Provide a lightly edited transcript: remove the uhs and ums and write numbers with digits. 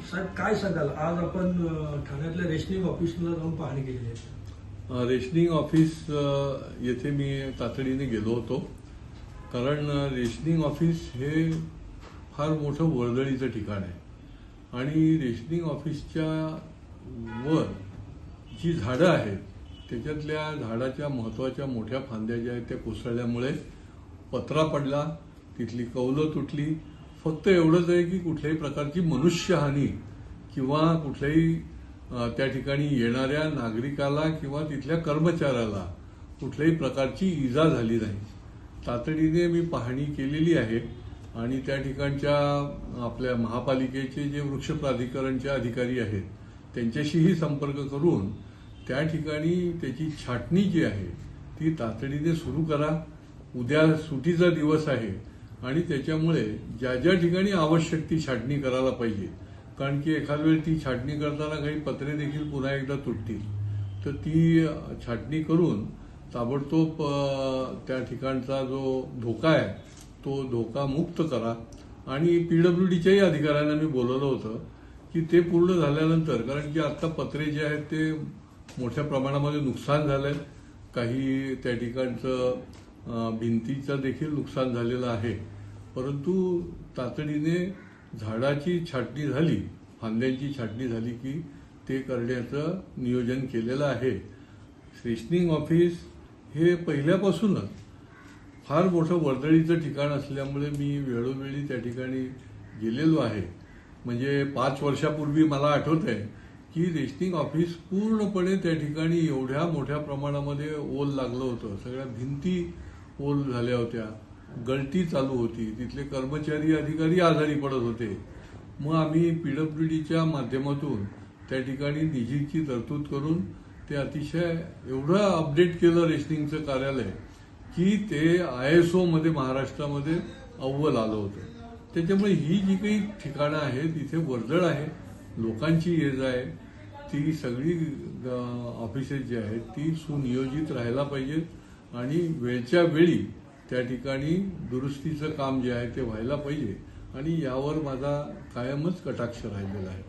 साहेब काय सांगाल, आज आपण ठाण्यातल्या रेशनिंग ऑफिसला जाऊन पाहणी केली आहे. रेशनिंग ऑफिस येथे मी तातडीने गेलो होतो, कारण रेशनिंग ऑफिस हे फार मोठं वर्दळीचं ठिकाण आहे आणि रेशनिंग ऑफिसच्या वर जी झाडं आहेत त्याच्यातल्या झाडाच्या महत्त्वाच्या मोठ्या फांद्या ज्या आहेत त्या कोसळल्यामुळे पत्रा पडला, तिथली कौलं तुटली. फक्त एवढंच आहे की कुठल्याही प्रकारची मनुष्यहानी किंवा कुठल्याही त्या ठिकाणी येणाऱ्या नागरिकाला किंवा तिथल्या कर्मचाऱ्याला कुठल्याही प्रकारची इजा झाली नाही. तातडीने मी पाहणी केलेली आहे आणि त्या ठिकाणच्या आपल्या महापालिकेचे जे वृक्ष प्राधिकरणचे अधिकारी आहेत त्यांच्याशीही संपर्क करून त्या ठिकाणी त्याची छाटणी जी आहे ती तातडीने सुरू करा. उद्या सुटीचा दिवस आहे आणि त्याच्यामुळे ज्या ज्या ठिकाणी आवश्यक ती छाटणी करायला पाहिजे, कारण की एखाद वेळ ती छाटणी करताना काही पत्रे देखील पुन्हा एकदा तुटतील, तर ती छाटणी करून ताबडतोब त्या ठिकाणचा जो धोका आहे तो धोका मुक्त करा. आणि पीडब्ल्यूडीच्याही अधिकाऱ्यांना मी बोलवलं होतं की ते पूर्ण झाल्यानंतर, कारण की आता पत्रे जे आहेत ते मोठ्या प्रमाणामध्ये नुकसान झालंय, काही त्या ठिकाणचं भिंतीचं देखील नुकसान झालेलं आहे, परंतु तातडीने झाडाची छाटणी झाली, फांद्यांची छाटणी झाली की ते करण्याचं नियोजन केलेलं आहे. रेशनिंग ऑफिस हे पहिल्यापासूनच फार मोठं वर्दळीचं ठिकाण असल्यामुळे मी वेळोवेळी त्या ठिकाणी गेलेलो आहे. म्हणजे 5 वर्षापूर्वी मला आठवत आहे की रेशनिंग ऑफिस पूर्णपणे त्या ठिकाणी एवढ्या मोठ्या प्रमाणामध्ये ओल लागलं होतं, सगळ्या भिंती ओल झाल्या होत्या, गळती चालू होती, तिथले कर्मचारी अधिकारी आजारी पडत होते. मग आम्ही पीडब्ल्यूडीच्या माध्यमातून त्या ठिकाणी निधीची तरतूद करून ते अतिशय एवढं अपडेट केलं रेशनिंगचं कार्यालय की ते ISO मध्ये महाराष्ट्रामध्ये अव्वल आलं होतं. त्याच्यामुळे ही जी काही ठिकाणं आहेत तिथे वर्दळ आहे, लोकांची ये जा आहे, ती सगळी ऑफिसेस जी आहेत ती सुनियोजित राहायला पाहिजेत आणि वेळच्या वेळी त्या ठिकाणी दुरुस्तीचं काम जे आहे ते व्हायला पाहिजे आणि यावर माझा कायमच कटाक्ष राहिलेला आहे.